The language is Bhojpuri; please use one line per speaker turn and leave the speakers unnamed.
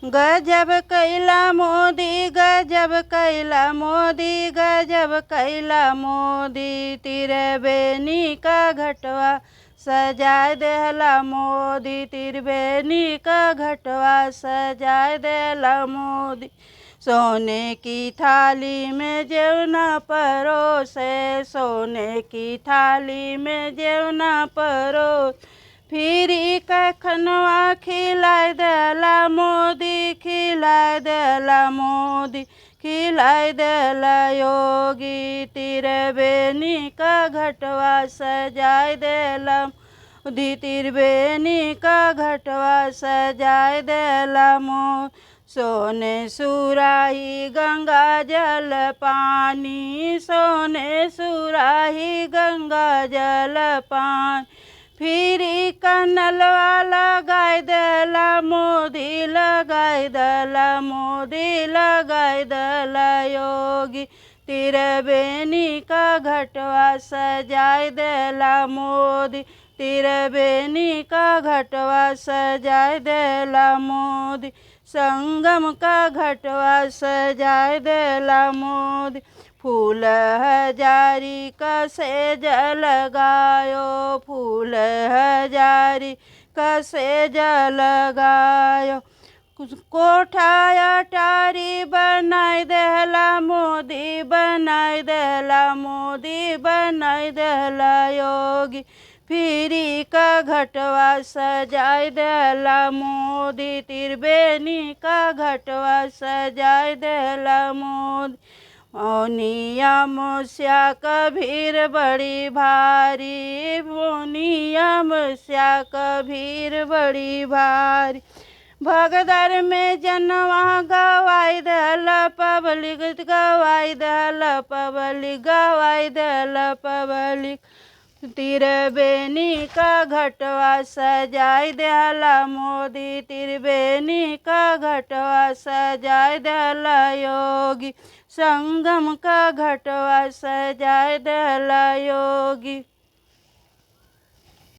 गजब कैला मोदी, गजब कैला मोदी, गजब कैला मोदी। त्रिवेणी का घटवा सजाए देहला मोदी, त्रिवेणी का घटवा सजाए देहला मोदी। सोने की थाली में जेवना परोसे, सोने की थाली में जेवना परोस। फिरी का खनवा खिलाए देला मोदी, खिलाए देला मोदी, खिलाए देला योगी। त्रिवेणी का घटवा सजाए देला मोदी, त्रिवेणी का घटवा सजाए देला मोदी। सोने सुराही गंगा जल पानी, सोने सुराही गंगा जल पानी। फिरी कनलवा लगाए देला मोदी, लगाए देला मोदी, लगाए देला योगी। त्रिवेणी का घटवा सजाए देला मोदी, त्रिवेणी का घटवा सजाए देला मोदी। संगम का घटवा सजाए देला मोदी। फूल हजारी का सेज लगायो, फूल हजारी का सेज लगायो। कोठा अटारी बनाए देहला मोदी, बनाए देहला मोदी, बनाए देहला योगी। फिरी का घटवा सजाए देहला मोदी, त्रिवेणी का घटवा सजाए देहला मोदी। मौनिया मुस्या कबीर बड़ी भारी, मौनिया मुस्या कबीर बड़ी भारी। भगदड़ में जनवा गवाई देला पब्लिक, गवाई देला पब्लिक, गवाई देला पब्लिक। त्रिवेणी का घटवा सजाए देला मोदी, त्रिवेणी का घटवा सजाए देला योगी। संगम का घटवा सजाए देला योगी।